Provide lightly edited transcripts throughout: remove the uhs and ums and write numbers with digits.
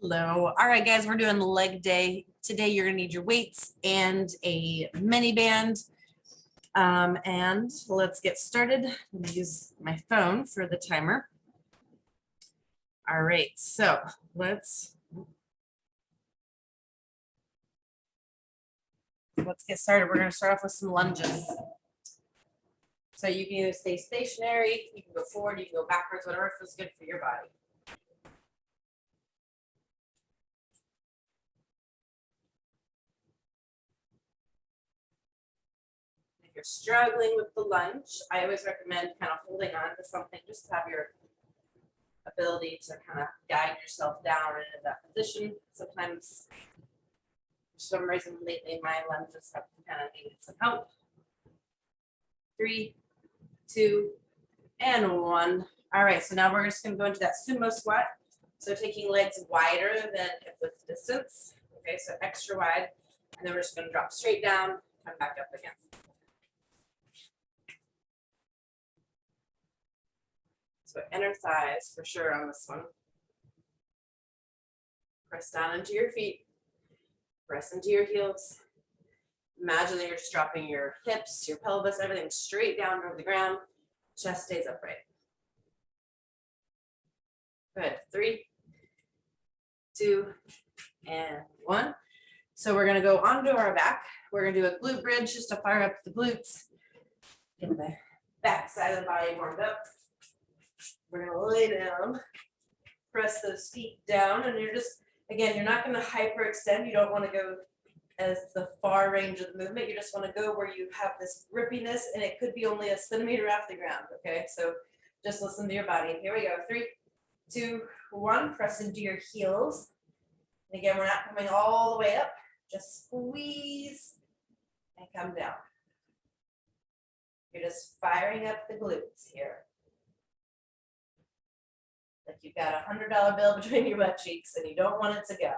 Hello. All right, guys, we're doing leg day. Today, you're gonna need your weights and a mini band. And let's get started. Let me use my phone for the timer. All right, so let's get started. We're gonna start off with some lunges. So you can either stay stationary, you can go forward, you can go backwards, whatever feels good for your body. If you're struggling with the lunge, I always recommend kind of holding on to something just to have your ability to kind of guide yourself down into that position. Sometimes, for some reason lately, my lunges have kind of needed some help. 3, 2, and 1. All right, so now we're just going to go into that sumo squat. So taking legs wider than hip width distance. Okay, so extra wide. And then we're just going to drop straight down, come back up again. So inner thighs for sure on this one. Press down into your feet. Press into your heels. Imagine that you're just dropping your hips, your pelvis, everything straight down toward the ground. Chest stays upright. Good. 3, 2, and 1. So we're going to go onto our back. We're going to do a glute bridge just to fire up the glutes. Get the back side of the body warmed up. We're going to lay down, press those feet down, and you're just, again, you're not going to hyperextend. You don't want to go as the far range of the movement. You just want to go where you have this grippiness, and it could be only a centimeter off the ground, okay? So just listen to your body. Here we go. 3, 2, 1. Press into your heels. And again, we're not coming all the way up. Just squeeze and come down. You're just firing up the glutes here. Like you've got a $100 bill between your butt cheeks and you don't want it to go.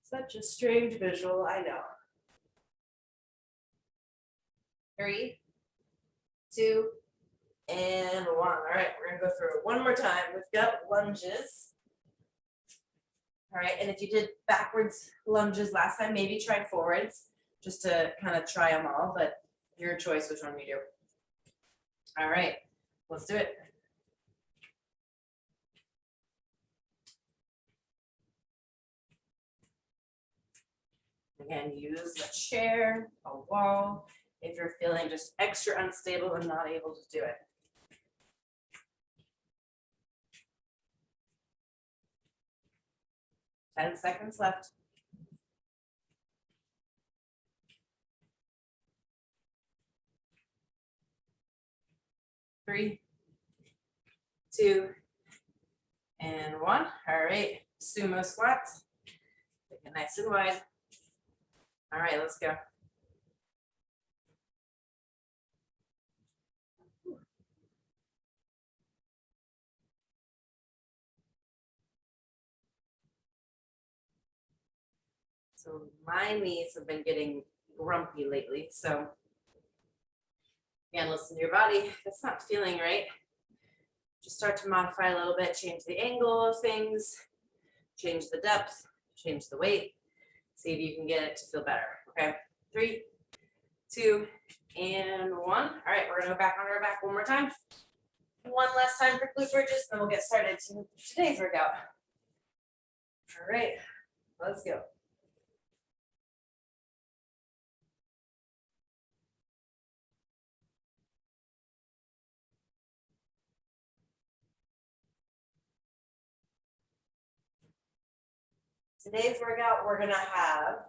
Such a strange visual, I know. 3, 2, and 1. All right, we're gonna go through it one more time. We've got lunges. All right, and if you did backwards lunges last time, maybe try forwards just to kind of try them all, but your choice which one you do. All right, let's do it. Again, use the chair, a wall, if you're feeling just extra unstable and not able to do it. Ten seconds left. 3, 2, and 1. All right, sumo squats. Take it nice and wide. All right, let's go. So my knees have been getting grumpy lately. So again, listen to your body. If it's not feeling right, just start to modify a little bit, change the angle of things, change the depth, change the weight, see if you can get it to feel better. Okay, 3, 2, and 1. All right, we're gonna go back on our back one more time. One last time for glute bridges, then we'll get started to today's workout. All right, let's go. Today's workout, we're gonna have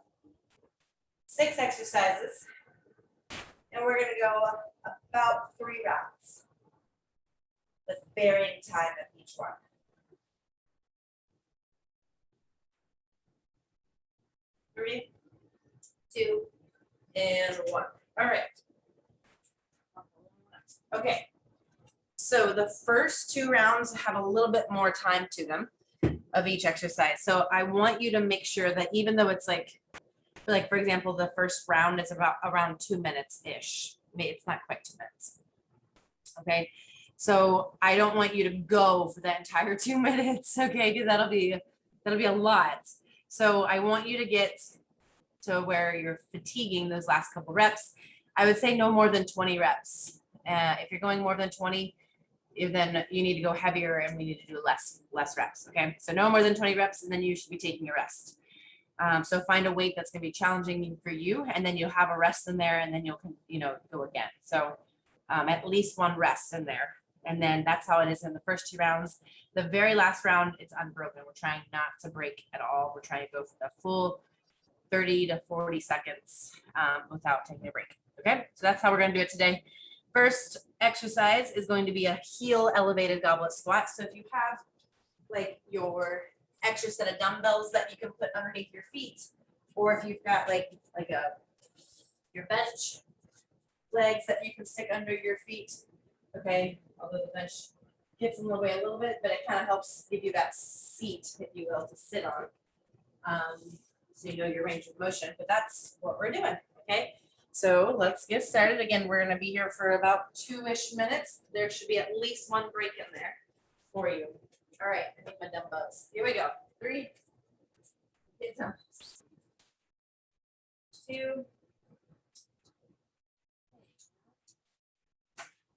6 exercises, and we're gonna go about 3 rounds with varying time of each one. 3, 2, and 1. All right. Okay. So the first 2 rounds have a little bit more time to them of each exercise. So I want you to make sure that even though it's like for example, the first round is about around 2 minutes-ish. it's not quite 2 minutes. Okay, so I don't want you to go for that entire 2 minutes, okay, because that'll be a lot. So I want you to get to where you're fatiguing those last couple reps. I would say no more than 20 reps. If you're going more than 20, then you need to go heavier and we need to do less reps. Okay, so no more than 20 reps, and then you should be taking a rest. So find a weight that's going to be challenging for you, and then you'll have a rest in there, and then you'll go again. So at least one rest in there, and then that's how it is in the first 2 rounds. The very last round, it's unbroken. We're trying not to break at all. We're trying to go for the full 30 to 40 seconds without taking a break. Okay, so that's how we're going to do it today. First exercise is going to be a heel elevated goblet squat. So if you have like your extra set of dumbbells that you can put underneath your feet, or if you've got like your bench legs that you can stick under your feet. Okay, although the bench gets in the way a little bit, but it kind of helps give you that seat, if you will, to sit on. So you know your range of motion, but that's what we're doing. Okay, so let's get started. Again, we're going to be here for about 2-ish minutes. There should be at least one break in there for you. All right, I need my dumbbells. Here we go. 3, get some. 2.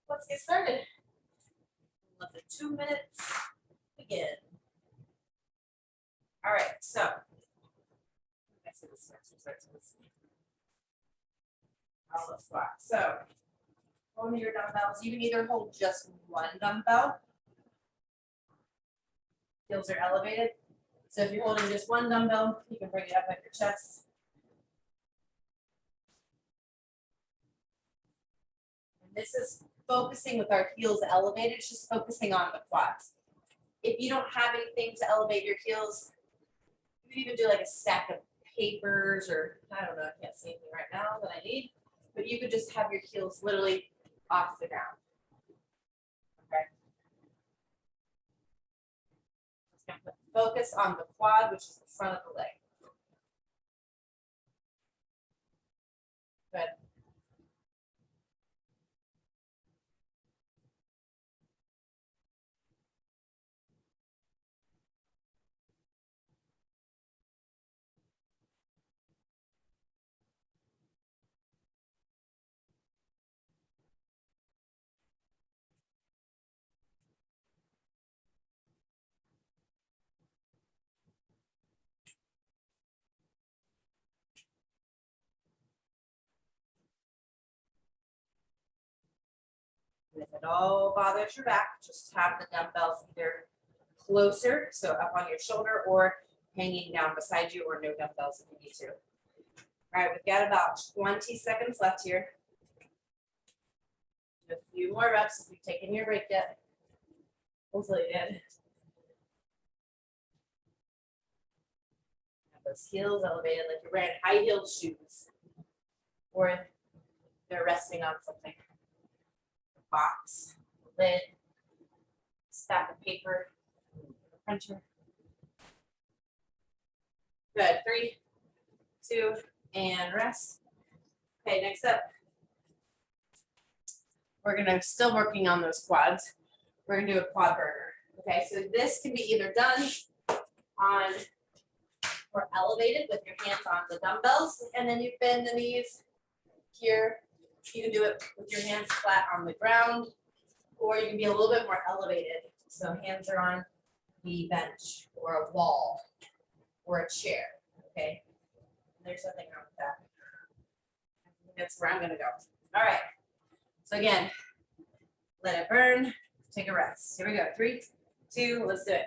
Let's get started. Let the 2 minutes begin. All right, so goblet squat. So hold your dumbbells. You can either hold just one dumbbell. Heels are elevated. So if you're holding just one dumbbell, you can bring it up at your chest. And this is focusing with our heels elevated. It's just focusing on the quads. If you don't have anything to elevate your heels, you can even do like a stack of papers, or I don't know, I can't see anything right now that I need, but you could just have your heels literally off the ground. Okay. Just gonna put focus on the quad, which is the front of the leg. Good. And if it all bothers your back, just have the dumbbells either closer, so up on your shoulder, or hanging down beside you, or no dumbbells if you need to. All right, we've got about 20 seconds left here. A few more reps if you've taken your break yet. Hopefully you did. Have those heels elevated like you're wearing high-heeled shoes, or they're resting on something. A box, a lid, stack of paper, a printer. Good. 3, 2, and rest. Okay, next up, we're gonna still working on those quads. We're gonna do a quad burner. Okay, so this can be either done on or elevated with your hands on the dumbbells, and then you bend the knees here. You can do it with your hands flat on the ground, or you can be a little bit more elevated. So hands are on the bench or a wall or a chair. Okay, there's nothing wrong with that. I think that's where I'm gonna go. All right. So again, let it burn. Take a rest. Here we go. 3, 2, let's do it.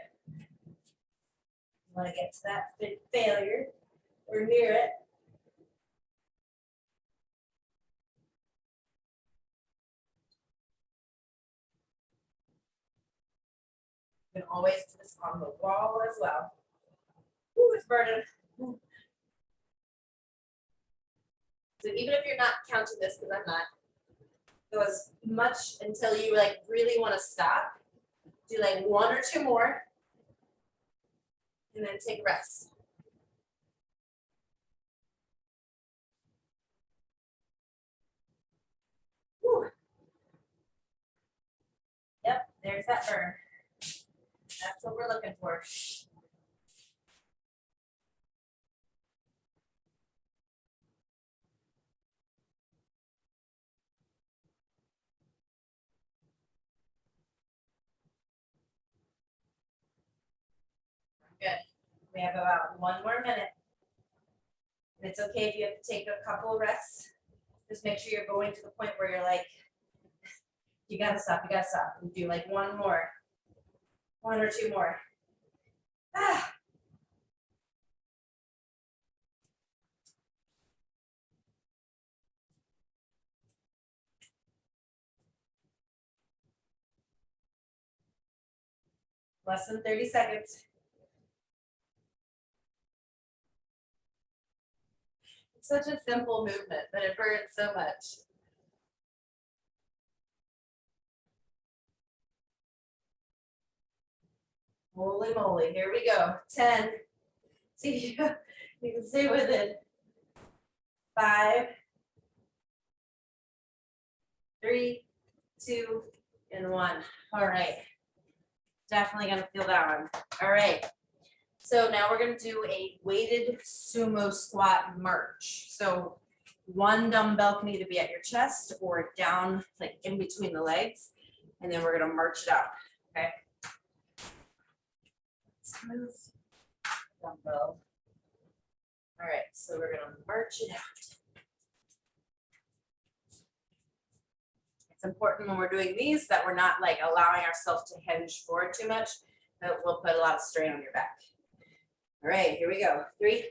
Want to get to that failure or near it. You can always do this on the wall as well. Ooh, it's burning. Ooh. So even if you're not counting this, because I'm not, go as much until you like really want to stop. Do like 1 or 2 more, and then take a rest. that burn. That's what we're looking for. Good. We have about 1 more minute. And it's okay if you have to take a couple rests. Just make sure you're going to the point where you're like, you gotta stop, And do like 1 more. 1 or 2 more. Ah. Less than 30 seconds. It's such a simple movement, but it burns so much. Holy moly, here we go. 10. See, you can stay with it. 5, 3, 2, and 1. All right. Definitely gonna feel that one. All right. So now we're gonna do a weighted sumo squat march. So 1 dumbbell can either be at your chest or down, like in between the legs, and then we're gonna march it out. Okay. Smooth dumbbell. All right, so we're gonna march it out. It's important when we're doing these that we're not like allowing ourselves to hinge forward too much. That will put a lot of strain on your back. All right, here we go. 3,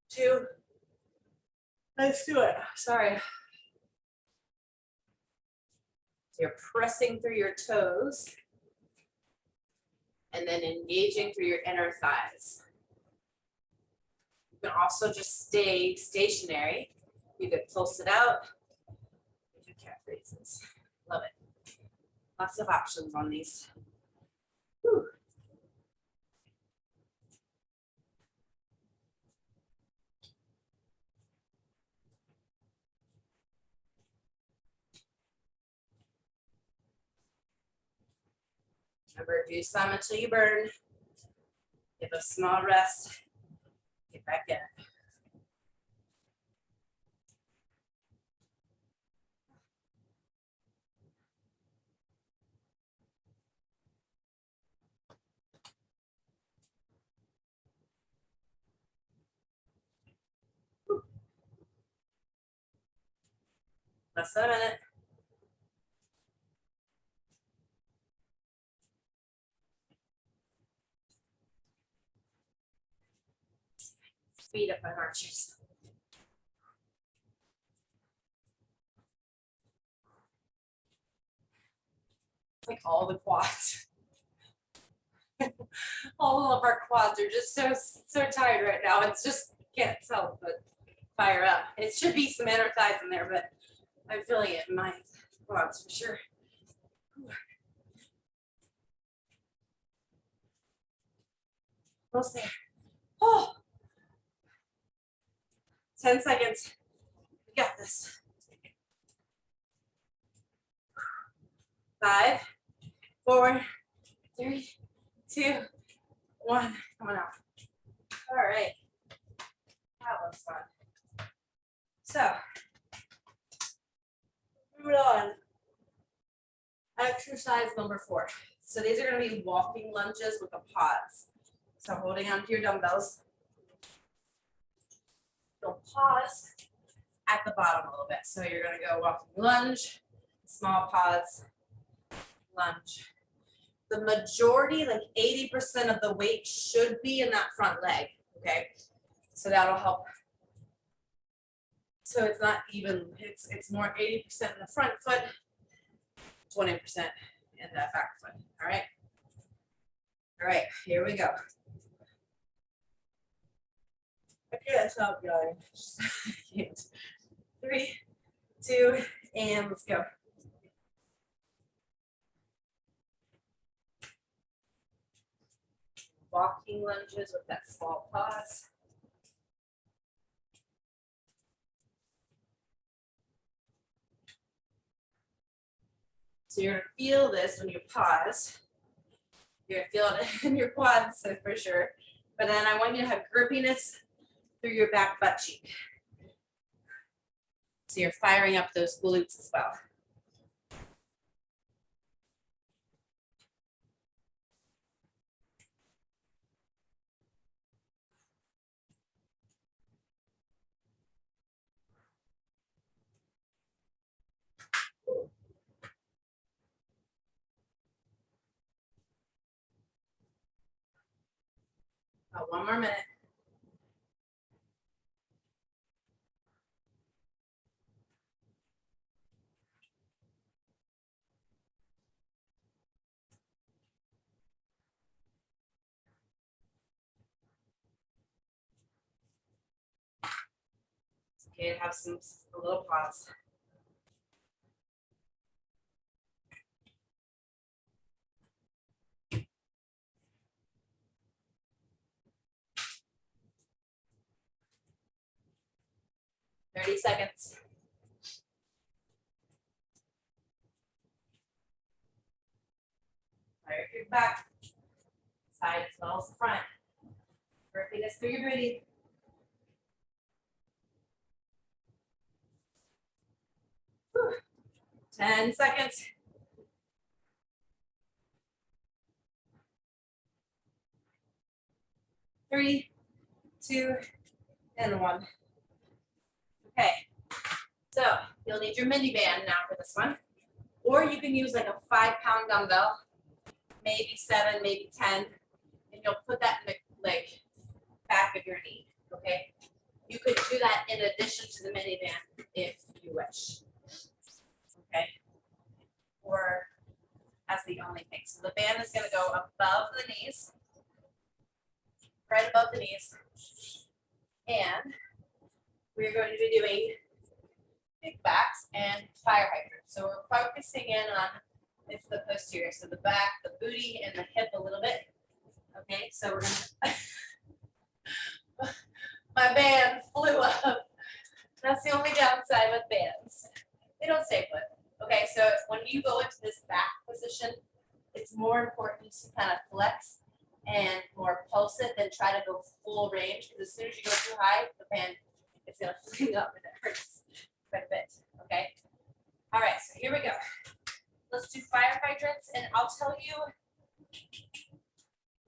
2, let's do it. Sorry. So you're pressing through your toes and then engaging through your inner thighs. You can also just stay stationary. You could pulse it out. Do cat phrases. Love it. Lots of options on these. Whew. Remember, do some until you burn. Give a small rest. Get back in. Less than a minute. Speed up my marchers. Like all the quads. All of our quads are just so tired right now. It's just can't tell but fire up. It should be some inner thighs in there, but I'm feeling it in my quads for sure. Almost there. Oh, 10 seconds. We got this. 5, 4, 3, 2, 1. Come on out. All right. That was fun. So, moving on. Exercise number 4. So these are going to be walking lunges with a pause. So holding onto your dumbbells. You'll pause at the bottom a little bit. So you're going to go walking lunge, small pause, lunge. The majority, like 80% of the weight should be in that front leg, okay? So that'll help. So it's not even, it's more 80% in the front foot, 20% in that back foot, all right? All right, here we go. I can't stop going. 3, 2, and let's go. Walking lunges with that small pause. So you're gonna feel this when you pause. You're gonna feel it in your quads for sure. But then I want you to have grippiness through your back butt cheek. So you're firing up those glutes as well. About 1 more minute. It's okay to have a little pause. Thirty seconds. Fire your back, side as well as the front. Grippiness through your booty. Whew. 10 seconds. Three, two, and one. Okay, so you'll need your mini band now for this one. Or you can use like a 5-pound dumbbell, maybe 7, maybe 10, and you'll put that in the like back of your knee, okay? You could do that in addition to the mini band if you wish, okay? Or as the only thing. So the band is gonna go above the knees, right above the knees. And we're going to be doing kickbacks and fire hydrants. So we're focusing in on it's the posterior, so the back, the booty, and the hip a little bit. Okay, so we're gonna my band flew up. That's the only downside with bands. They don't stay put. Okay, so when you go into this back position, it's more important to kind of flex and more pulse it than try to go full range, because as soon as you go too high, the band is gonna fling up and it hurts quite a bit. Okay. All right, so here we go. Let's do fire hydrants, and I'll tell you,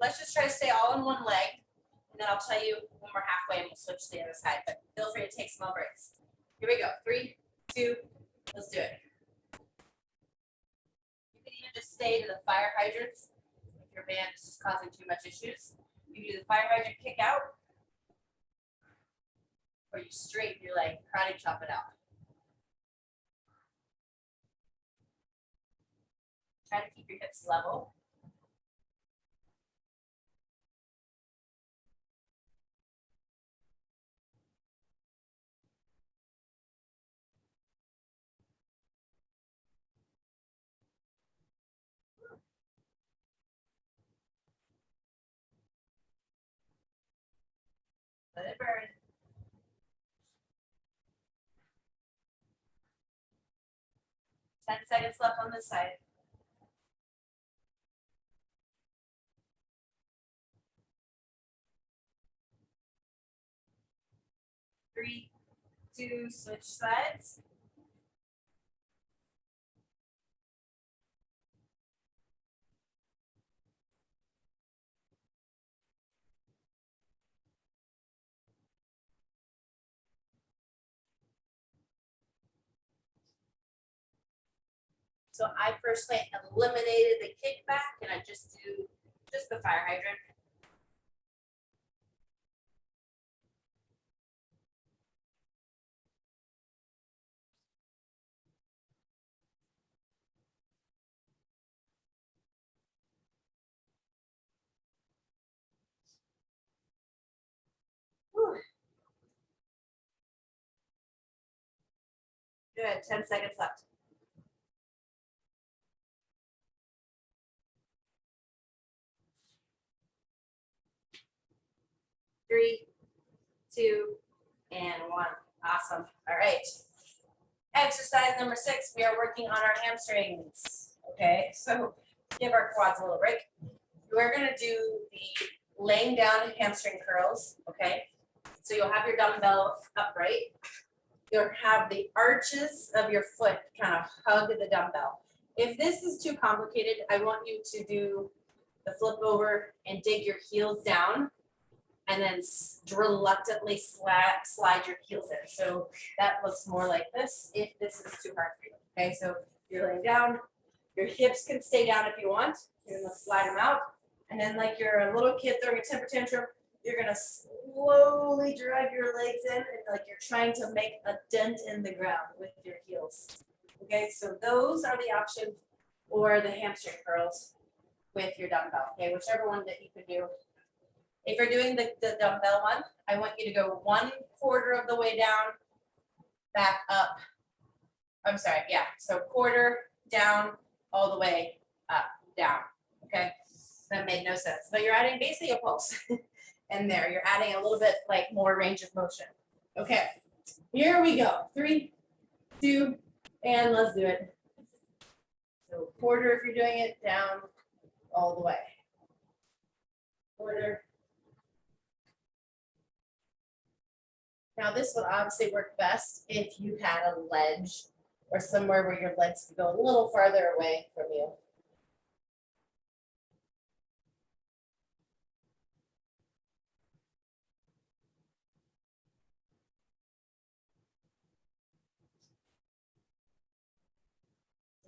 let's just try to stay all in one leg, and then I'll tell you when we're halfway and we'll switch to the other side, but feel free to take small breaks. Here we go, 3, 2, let's do it. You can even just stay to the fire hydrants if your band is just causing too much issues. You can do the fire hydrant kick out, or you straighten your leg, karate chop it out. Try to keep your hips level. Let it burn. Ten seconds left on this side. 3, 2, switch sides. So I personally eliminated the kickback and I just do just the fire hydrant. Whew. Good, 10 seconds left. 3, 2, and 1. Awesome. All right. Exercise number 6, we are working on our hamstrings. Okay, so give our quads a little break. We're gonna do the laying down hamstring curls, okay? So you'll have your dumbbell upright. You'll have the arches of your foot kind of hug the dumbbell. If this is too complicated, I want you to do the flip over and dig your heels down and then reluctantly slide your heels in. So that looks more like this if this is too hard for you. Okay, so you're laying down, your hips can stay down if you want. You're gonna slide them out. And then like you're a little kid throwing a temper tantrum, you're gonna slowly drive your legs in and like you're trying to make a dent in the ground with your heels. Okay, so those are the options, or the hamstring curls with your dumbbell. Okay, whichever one that you can do. If you're doing the dumbbell one, I want you to go 1/4 of the way down, back up. I'm sorry, yeah. So quarter down, all the way up, down. Okay, that made no sense. But you're adding basically a pulse in there. You're adding a little bit like more range of motion. Okay, here we go. 3, 2, and let's do it. So quarter if you're doing it, down all the way. Quarter. Now this would obviously work best if you had a ledge or somewhere where your legs could go a little farther away from you.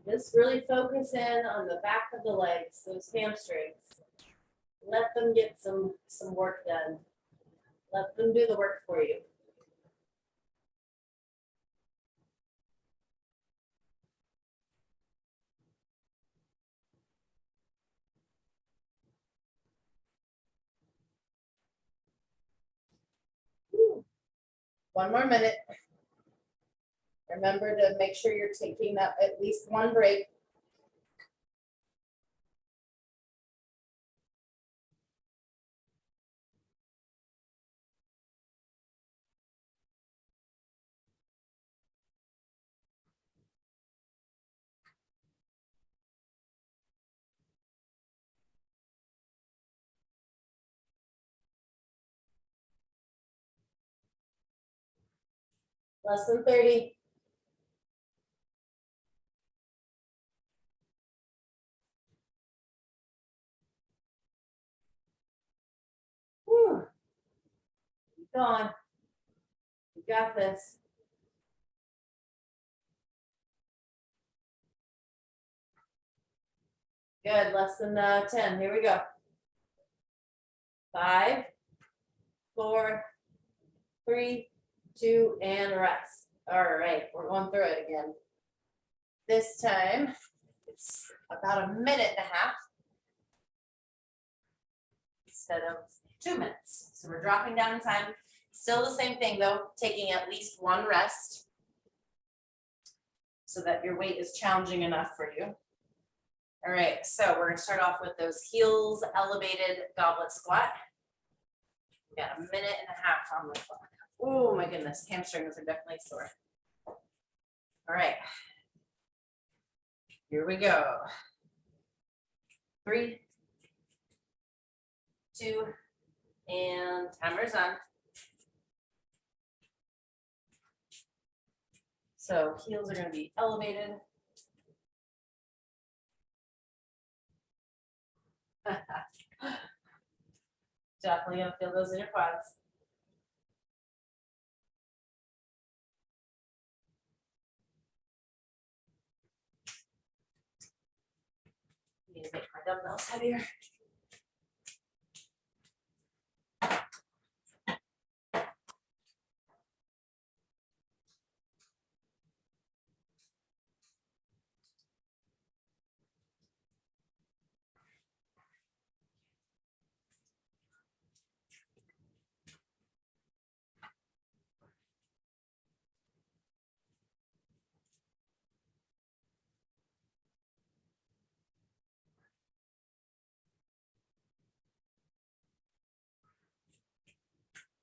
Just really focus in on the back of the legs, those hamstrings. Let them get some work done. Let them do the work for you. One more minute. Remember to make sure you're taking that at least one break. Less than 30. Whew. Keep going. You got this. Good, less than 10. Here we go. 5, 4, 3, 2, and rest. All right, we're going through it again. This time, it's about a minute and a half instead of 2 minutes. So we're dropping down in time. Still the same thing though, taking at least one rest so that your weight is challenging enough for you. All right, so we're gonna start off with those heels elevated goblet squat. We got a minute and a half on the clock. Oh my goodness, hamstrings are definitely sore. All right, here we go. 3, 2, and timer's on. So heels are going to be elevated. Definitely going to feel those in your quads. Need to make my dumbbells heavier.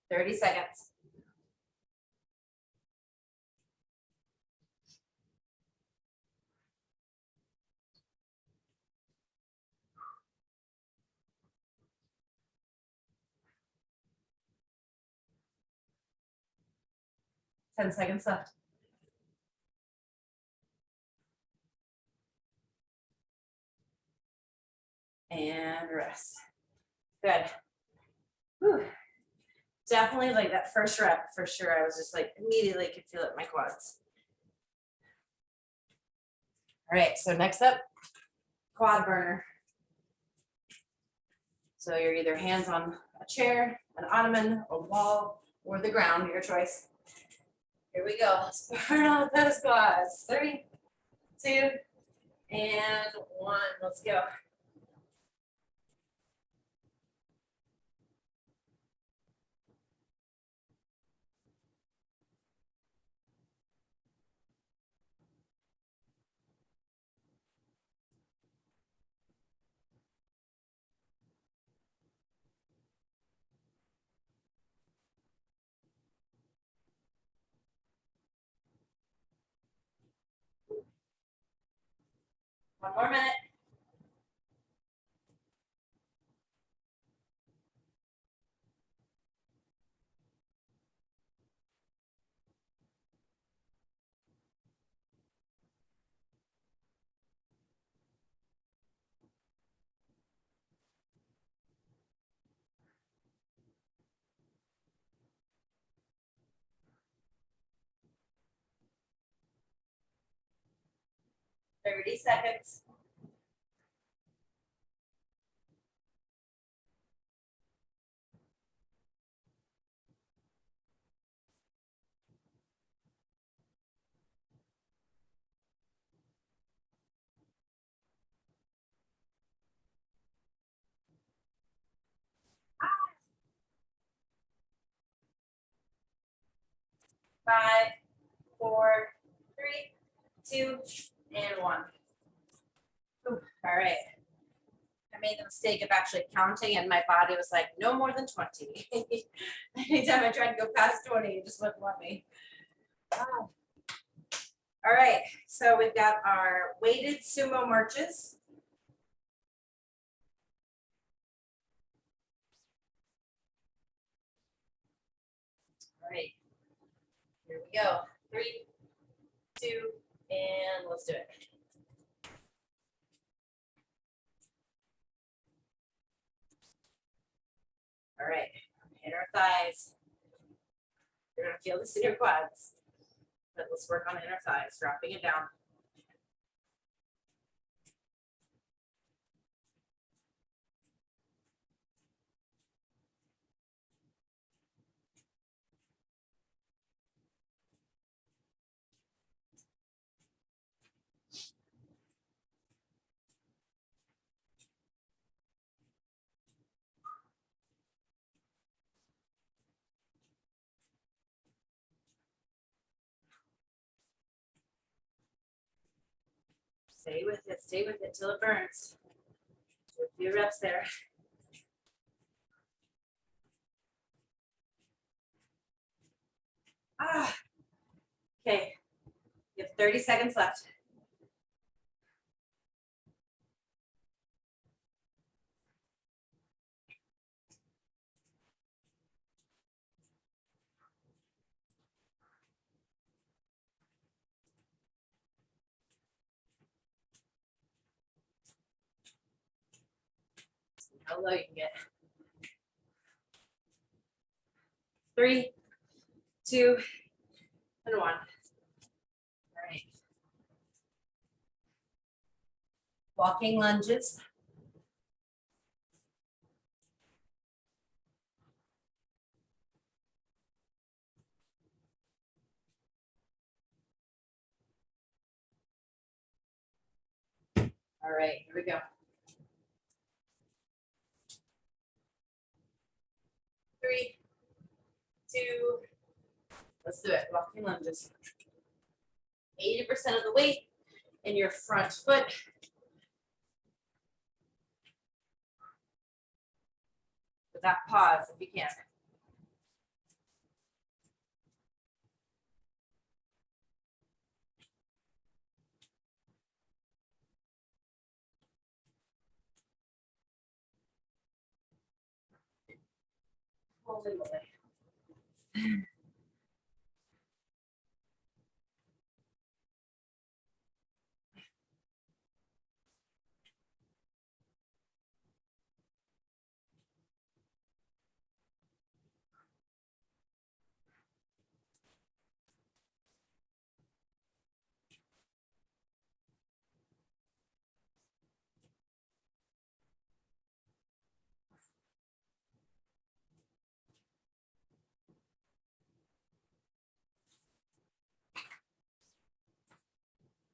Thirty seconds. 10 seconds left. And rest. Good. Whew. Definitely like that first rep for sure. I was just like immediately could feel it in my quads. All right, so next up, quad burner. So you're either hands on a chair, an ottoman, a wall, or the ground, your choice. Here we go. Let's burn out those quads. 3, 2, and 1. Let's go. One more minute. Thirty seconds. Five, 4, 3, 2, and 1. All right. I made the mistake of actually counting, and my body was like, no more than 20. Anytime I tried to go past 20, it just wouldn't let me. Oh. All right, so we've got our weighted sumo marches. All right, here we go. 3, 2, and let's do it. All right, hit our thighs. You're gonna feel this in your quads, but let's work on inner thighs, dropping it down. Stay with it till it burns. Do a few reps there. Okay, you have 30 seconds left. See how low you can get. 3, 2, and 1. All right. Walking lunges. All right, here we go. 3, 2, let's do it. Walking lunges. 80% of the weight in your front foot. With that pause, if you can. Holy moly.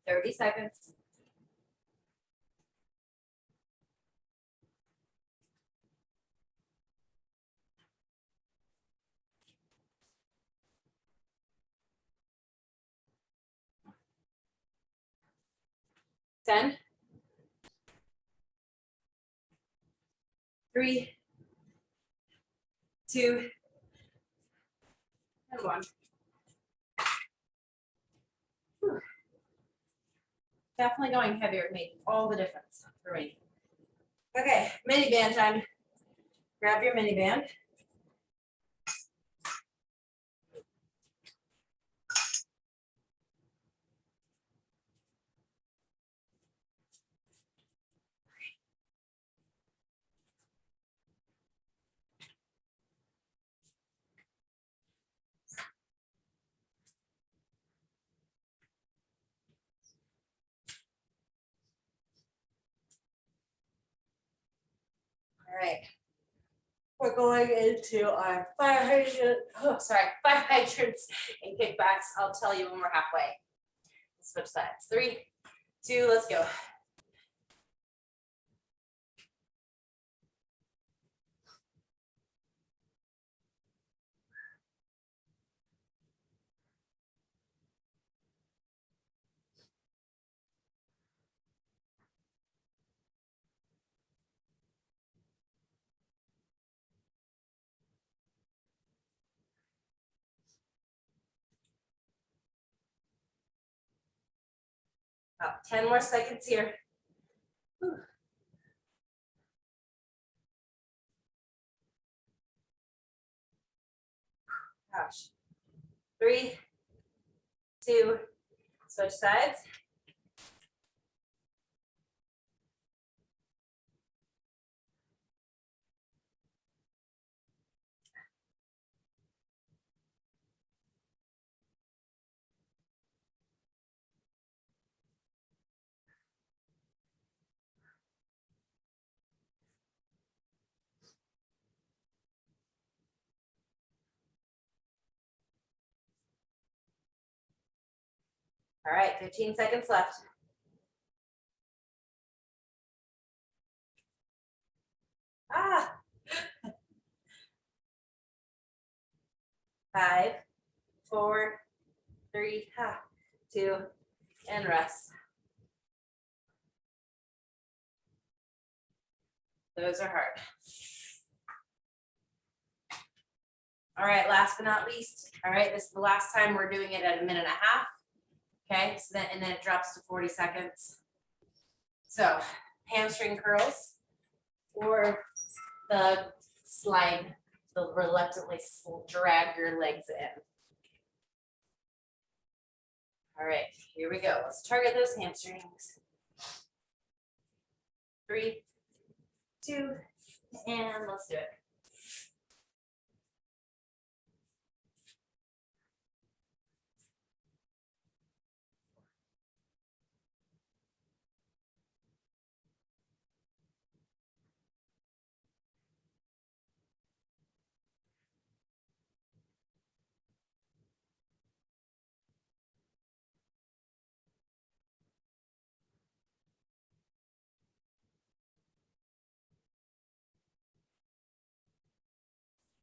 30 seconds. Ten. 3, 2, and 1. Whew. Definitely going heavier made all the difference for me. Okay, mini band time. Grab your mini band. All right. We're going into our fire hydrants and kickbacks. I'll tell you when we're halfway. Switch sides. 3, 2, let's go. About 10 more seconds here. Whew. Gosh. 3, 2, switch sides. All right, 15 seconds left. Ah. 5, 4, 3, 2, and rest. Those are hard. All right, last but not least. All right, this is the last time we're doing it at 1.5 minutes. Okay, so then, and then it drops to 40 seconds. So hamstring curls or the slide, the reluctantly drag your legs in. All right, here we go. Let's target those hamstrings. 3, 2, and let's do it.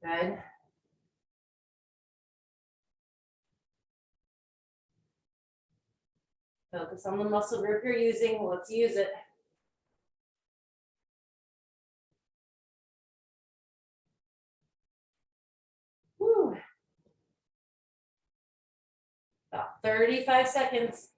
Good. Focus on the muscle group you're using. Let's use it. Woo. About 35 seconds.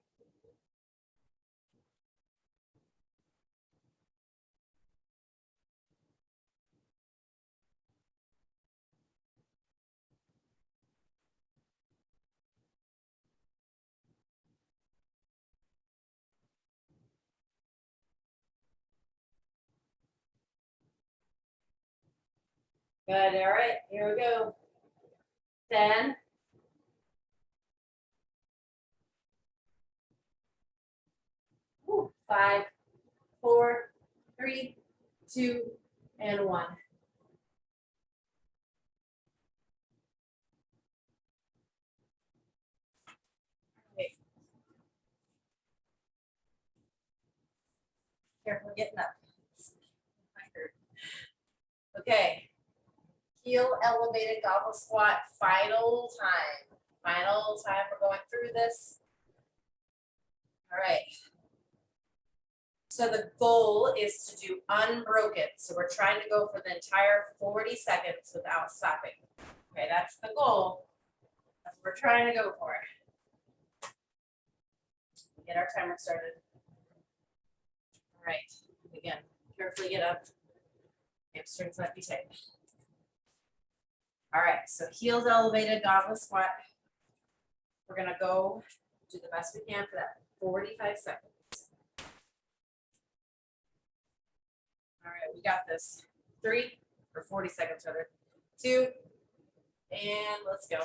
Good, all right, here we go. 10. 5, 4, 3, 2, and 1. Okay. Careful getting up. Okay. Heel elevated goblet squat, final time. Final time we're going through this. All right. So the goal is to do unbroken. So we're trying to go for the entire 40 seconds without stopping. Okay, that's the goal. That's what we're trying to go for. Get our timer started. All right, again, carefully get up. Hamstrings might be tight. All right, so heels elevated, goblet squat. We're gonna go do the best we can for that 45 seconds. All right, we got this. 3 or 40 seconds rather. 2, and let's go.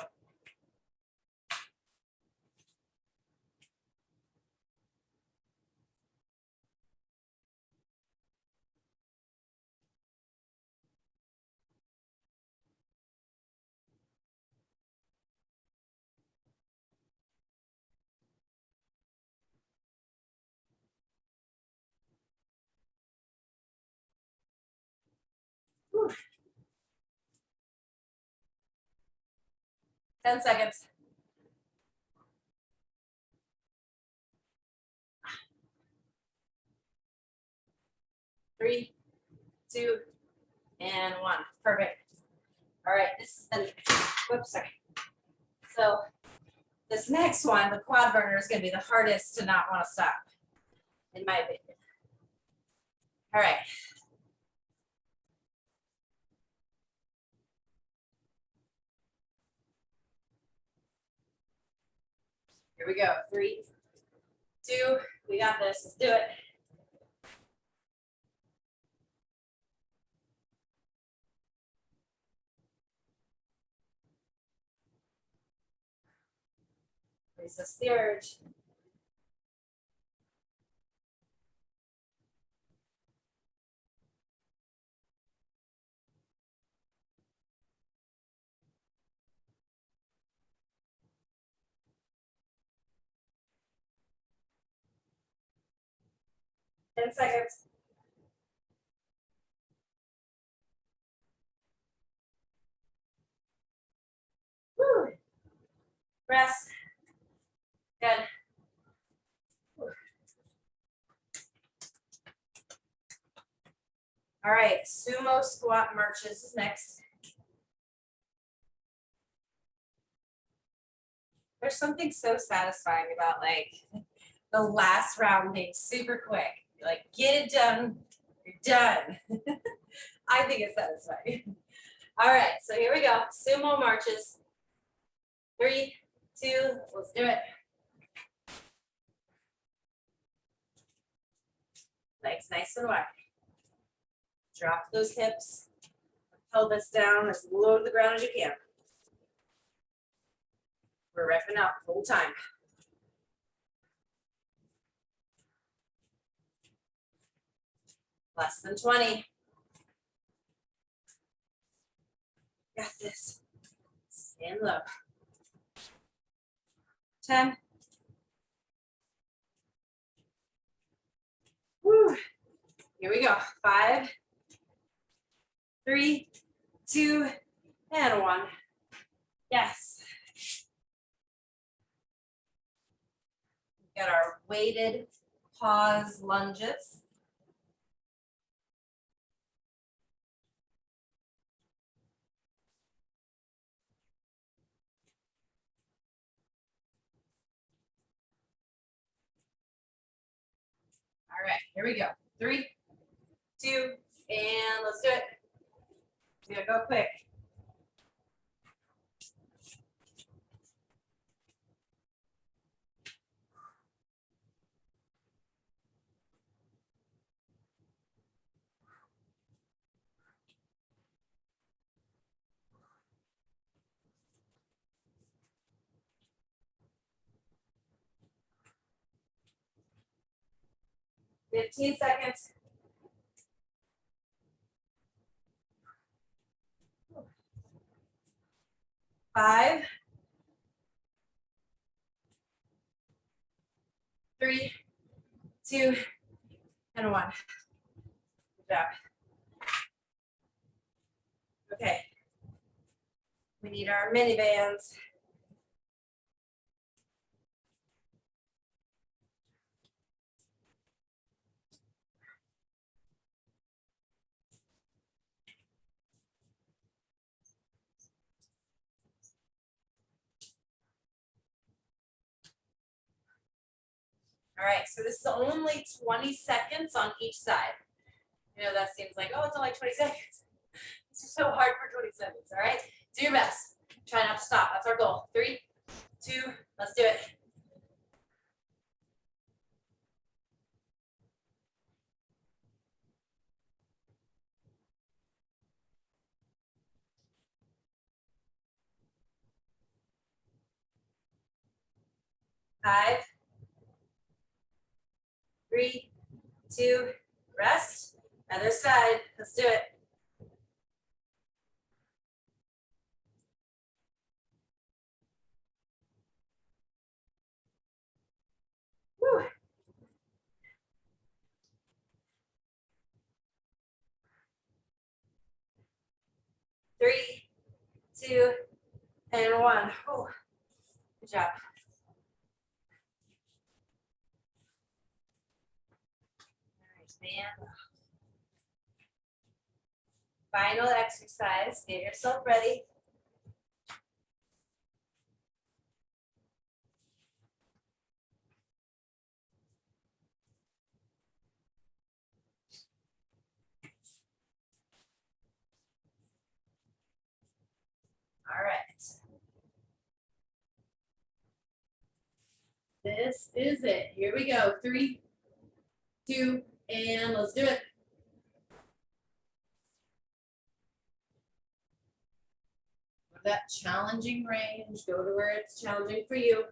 Whew. 10 seconds. 3, 2, and 1. Perfect. All right, this is the, whoops, sorry. So this next one, the quad burner, is gonna be the hardest to not want to stop, in my opinion. All right. Here we go. 3, 2, we got this. Let's do it. Resist the urge. Ten seconds. Woo. Rest. Good. All right, sumo squat marches is next. There's something so satisfying about like the last round being super quick. You're like, get it done, you're done. I think it's satisfying. All right, so here we go. Sumo marches. 3, 2, let's do it. Legs nice and wide. Drop those hips. Pelvis down as low to the ground as you can. We're repping up the whole time. Less than 20. Got this. Stand low. 10. Woo. Here we go. 5, 3, 2, and 1. Yes. We got our weighted pause lunges. All right, here we go. 3, 2, and let's do it. We gotta go quick. Fifteen seconds. 5, 3, 2, and 1. Good job. Okay. We need our mini bands. All right, so this is only 20 seconds on each side. You know, that seems like, oh, it's only 20 seconds. It's just so hard for 20 seconds, all right? Do your best. Try not to stop. That's our goal. 3, 2, let's do it. Five, 3, 2, rest. Other side. Let's do it. Woo. 3, 2, and 1. Oh, good job. All right, man. Final exercise. Get yourself ready. All right. This is it. Here we go. 3, 2, and let's do it. That challenging range. Go to where it's challenging for you.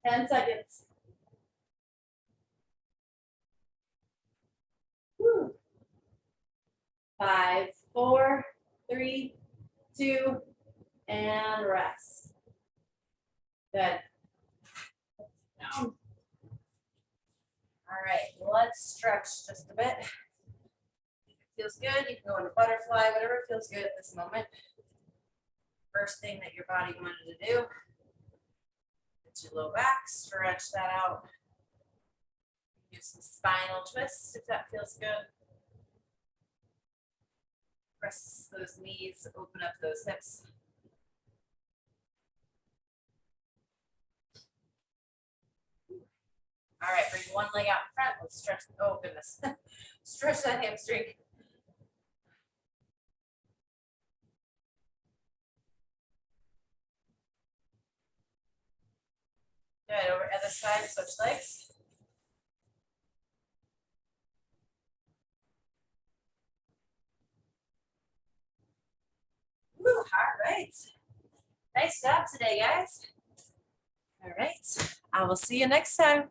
Ten seconds. Woo. 5, 4, 3, 2, and rest. Good. Down. All right, let's stretch just a bit. If it feels good, you can go into butterfly, whatever feels good at this moment. First thing that your body wanted to do. Get your low back, stretch that out. Do some spinal twists if that feels good. Press those knees, open up those hips. All right, bring one leg out in front. Let's stretch. Oh, goodness. Stretch that hamstring. Good. Over other side, switch legs. Woo, all right. Nice job today, guys. All right. I will see you next time.